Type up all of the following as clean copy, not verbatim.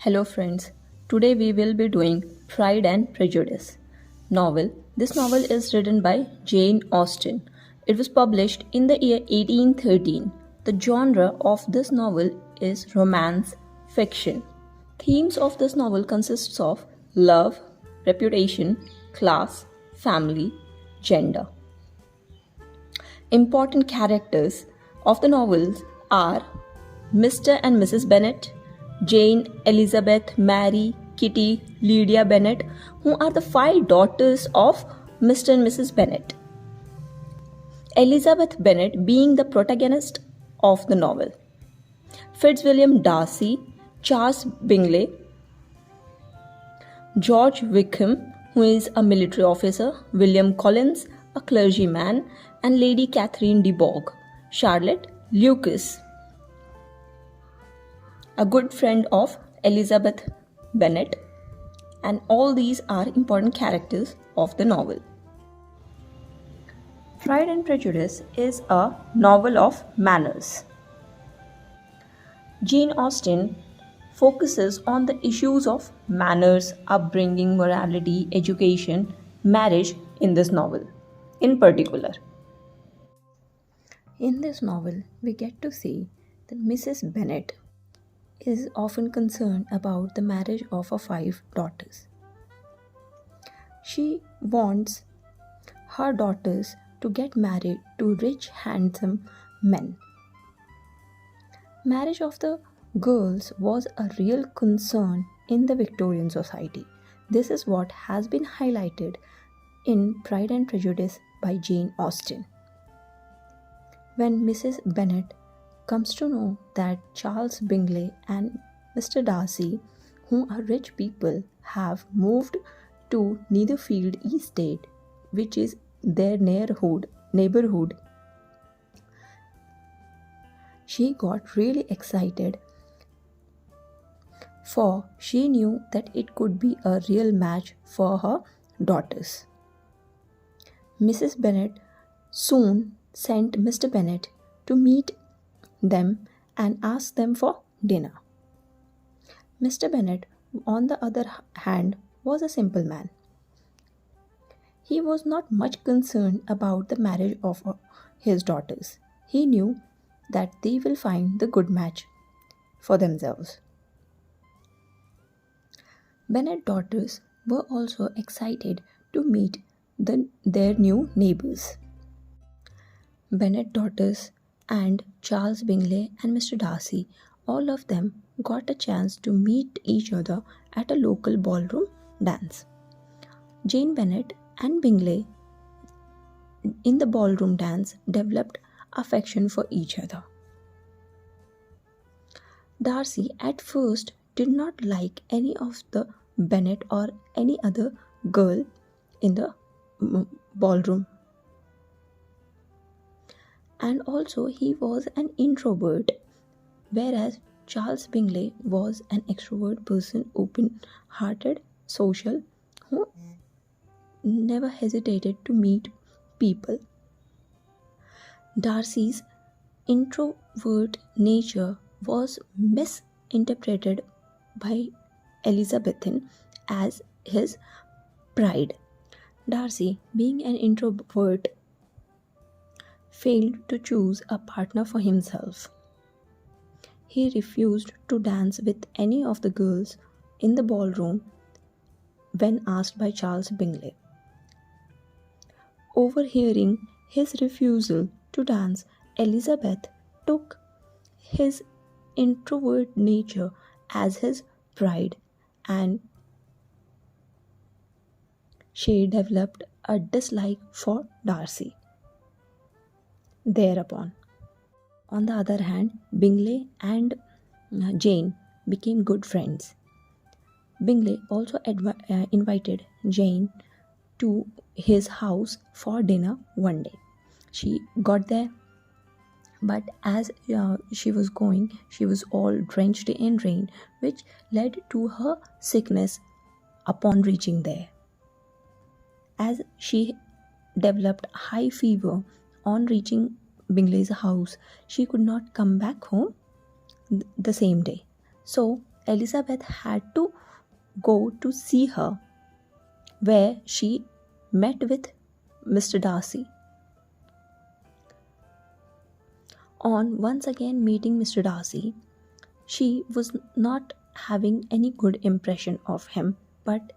Hello friends. Today we will be doing Pride and Prejudice novel. This novel is written by Jane Austen. It was published in the year 1813. The genre of this novel is romance fiction. Themes of this novel consists of love, reputation, class, family, gender. Important characters of the novels are Mr. and Mrs. Bennet, Jane, Elizabeth, Mary, Kitty, Lydia Bennet, who are the five daughters of Mr. and Mrs. Bennet. Elizabeth Bennet being the protagonist of the novel. Fitzwilliam Darcy, Charles Bingley, George Wickham, who is a military officer, William Collins, a clergyman, and Lady Catherine de Bourgh, Charlotte Lucas, a good friend of Elizabeth Bennet, and all these are important characters of the novel. Pride and Prejudice is a novel of manners. Jane Austen focuses on the issues of manners, upbringing, morality, education, marriage in this novel in particular. In this novel, we get to see that Mrs. Bennet is often concerned about the marriage of her five daughters. She wants her daughters to get married to rich, handsome men. Marriage of the girls was a real concern in the Victorian society. This is what has been highlighted in Pride and Prejudice by Jane Austen. When Mrs. Bennet comes to know that Charles Bingley and Mr. Darcy, who are rich people, have moved to Netherfield Estate, which is their neighborhood, she got really excited, for she knew that it could be a real match for her daughters. Mrs. Bennet soon sent Mr. Bennet to meet them and ask them for dinner. Mr. Bennet, on the other hand, was a simple man. He was not much concerned about the marriage of his daughters. He knew that they will find the good match for themselves. Bennet daughters were also excited to meet their new neighbors. Bennet daughters and Charles Bingley and Mr. Darcy, all of them got a chance to meet each other at a local ballroom dance. Jane Bennet and Bingley in the ballroom dance developed affection for each other. Darcy at first did not like any of the Bennet or any other girl in the ballroom. And also he was an introvert, whereas Charles Bingley was an extrovert person, open-hearted, social, who never hesitated to meet people. Darcy's introvert nature was misinterpreted by Elizabethan as his pride. Darcy, being an introvert, failed to choose a partner for himself. He refused to dance with any of the girls in the ballroom when asked by Charles Bingley. Overhearing his refusal to dance, Elizabeth took his introvert nature as his pride, and she developed a dislike for Darcy. Thereupon, on the other hand, Bingley and Jane became good friends. Bingley also invited Jane to his house for dinner one day. She got there, but as she was going, she was all drenched in rain, which led to her sickness upon reaching there. As she developed high fever on reaching Bingley's house, she could not come back home the same day. So Elizabeth had to go to see her, where she met with Mr. Darcy. On once again meeting Mr. Darcy, she was not having any good impression of him, but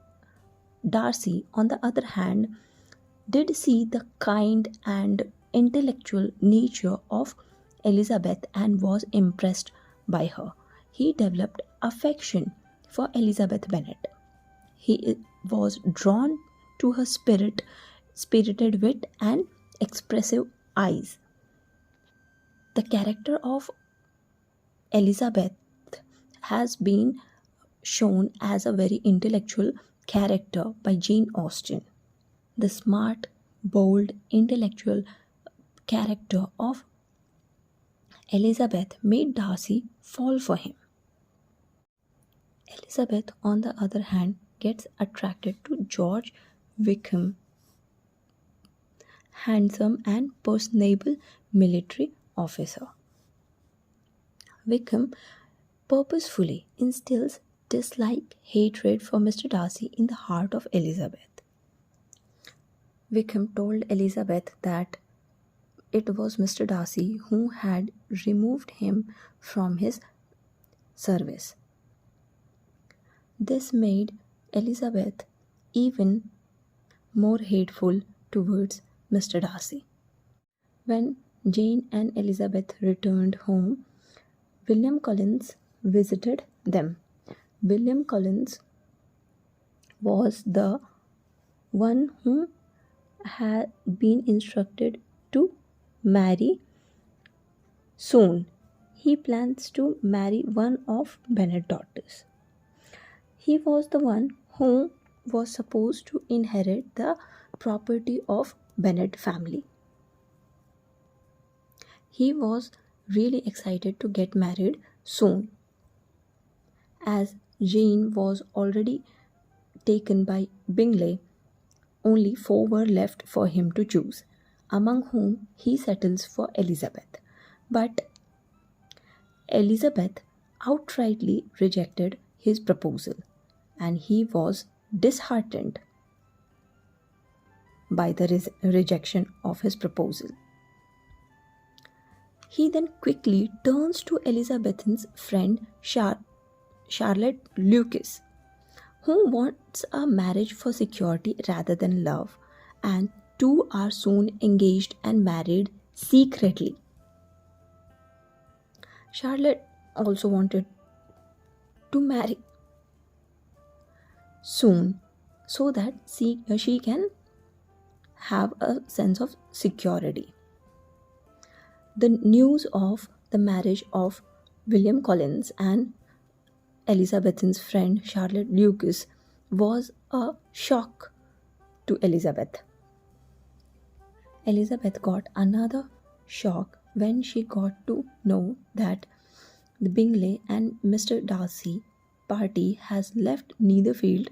Darcy, on the other hand, did see the kind and intellectual nature of Elizabeth and was impressed by her. He developed affection for Elizabeth Bennet. He was drawn to her spirited wit, and expressive eyes. The character of Elizabeth has been shown as a very intellectual character by Jane Austen. The smart, bold, intellectual character of Elizabeth made Darcy fall for him. Elizabeth, on the other hand, gets attracted to George Wickham, handsome and personable military officer. Wickham purposefully instills dislike, hatred for Mr. Darcy in the heart of Elizabeth. Wickham told Elizabeth that it was Mr. Darcy who had removed him from his service. This made Elizabeth even more hateful towards Mr. Darcy. When Jane and Elizabeth returned home, William Collins visited them. William Collins was the one who had been instructed to marry soon. He plans to marry one of Bennet's daughters. He was the one who was supposed to inherit the property of Bennet family. He was really excited to get married soon, as Jane was already taken by Bingley. Only 4 were left for him to choose, among whom he settles for Elizabeth. But Elizabeth outrightly rejected his proposal, and he was disheartened by the rejection of his proposal. He then quickly turns to Elizabeth's friend Charlotte Lucas, who wants a marriage for security rather than love, and two are soon engaged and married secretly. Charlotte also wanted to marry soon so that she can have a sense of security. The news of the marriage of William Collins and Elizabeth's friend Charlotte Lucas was a shock to Elizabeth. Elizabeth got another shock when she got to know that the Bingley and Mr. Darcy party has left Netherfield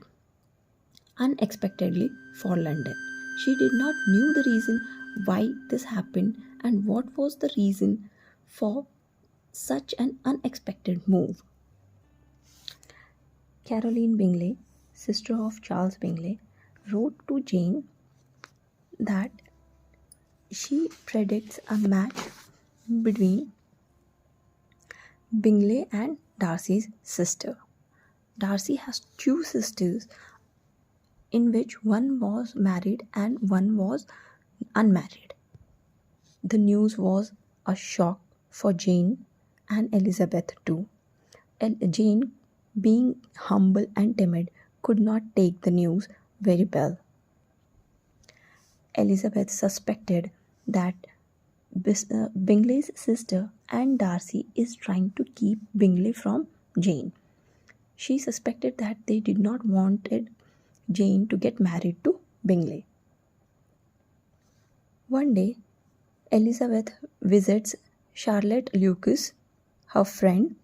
unexpectedly for London. She did not knew the reason why this happened and what was the reason for such an unexpected move. Caroline Bingley, sister of Charles Bingley, wrote to Jane that she predicts a match between Bingley and Darcy's sister. Darcy has 2 sisters, in which one was married and one was unmarried. The news was a shock for Jane and Elizabeth too. Jane, being humble and timid, could not take the news very well. Elizabeth suspected that Bingley's sister and Darcy is trying to keep Bingley from Jane. She suspected that they did not want Jane to get married to Bingley. One day, Elizabeth visits Charlotte Lucas, her friend,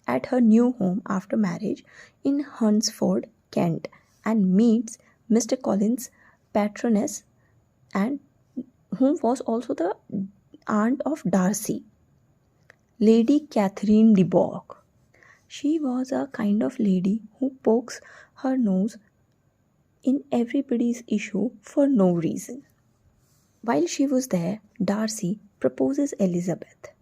at her new home after marriage in Hunsford, Kent, and meets Mr. Collins' patroness, and whom was also the aunt of Darcy, Lady Catherine de Bourgh. She was a kind of lady who pokes her nose in everybody's issue for no reason. While she was there, Darcy proposes Elizabeth,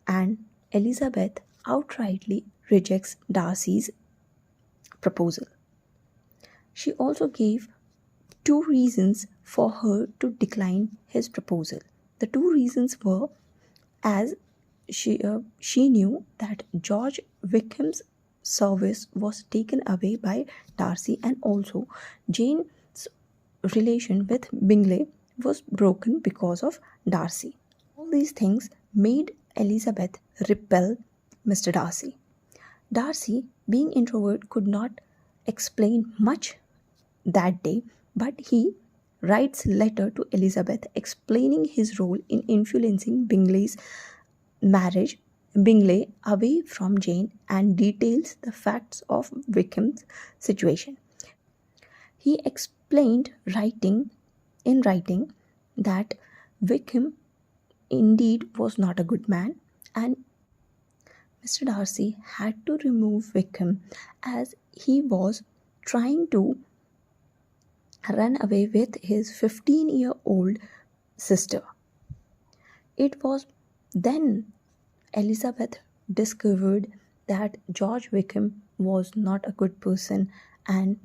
and Elizabeth outrightly rejects Darcy's proposal. She also gave two reasons for her to decline his proposal. The two reasons were, as she knew that George Wickham's service was taken away by Darcy, and also Jane's relation with Bingley was broken because of Darcy. All these things made Elizabeth repel Mr. Darcy. Darcy, being introvert, could not explain much that day, but he writes letter to Elizabeth explaining his role in influencing marriage Bingley away from Jane, and details the facts of Wickham's situation. He explained writing that Wickham indeed was not a good man, and Mr. Darcy had to remove Wickham as he was trying to run away with his 15-year-old sister. It was then Elizabeth discovered that George Wickham was not a good person, and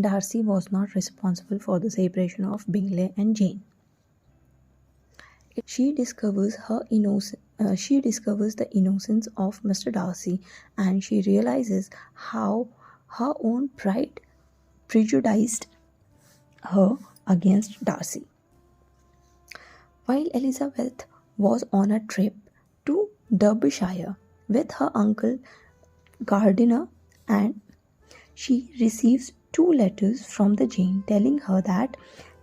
Darcy was not responsible for the separation of Bingley and Jane. She discovers she discovers the innocence of Mr. Darcy, and she realizes how her own pride prejudiced her against Darcy. While Elizabeth was on a trip to Derbyshire with her uncle Gardiner, and she receives two letters from the Jane telling her that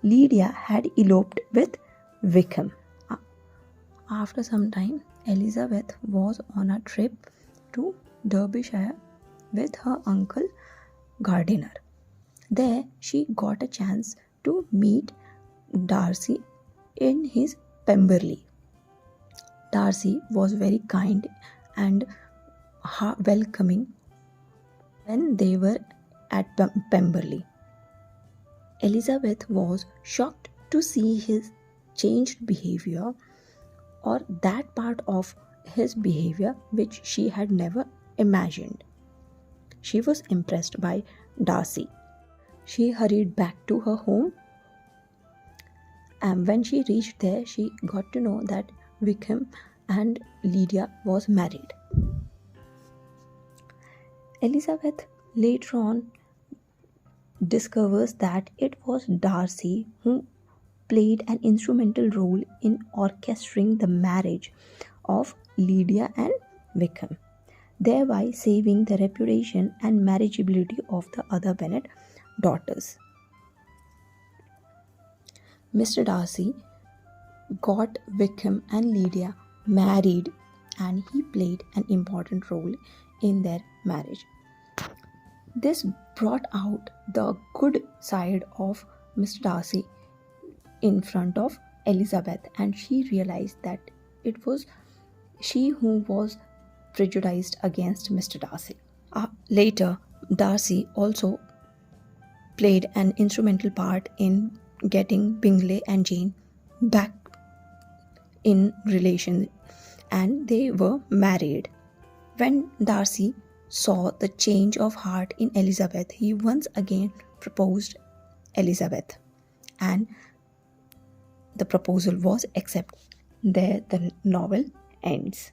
Lydia had eloped with Wickham. After some time, Elizabeth was on a trip to Derbyshire with her uncle Gardiner. There, she got a chance to meet Darcy in his Pemberley. Darcy was very kind and welcoming when they were at Pemberley. Elizabeth was shocked to see his changed behavior, or that part of his behavior which she had never imagined. She was impressed by Darcy. She hurried back to her home, and when she reached there, she got to know that Wickham and Lydia was married. Elizabeth later on discovers that it was Darcy who played an instrumental role in orchestrating the marriage of Lydia and Wickham, thereby saving the reputation and marriageability of the other Bennet daughters. Mr. Darcy got Wickham and Lydia married, and he played an important role in their marriage. This brought out the good side of Mr. Darcy in front of Elizabeth, and she realized that it was she who was prejudiced against Mr. Darcy. Later, Darcy also played an instrumental part in getting Bingley and Jane back in relation, and they were married. When Darcy saw the change of heart in Elizabeth, he once again proposed Elizabeth, and the proposal was accepted. There the novel ends.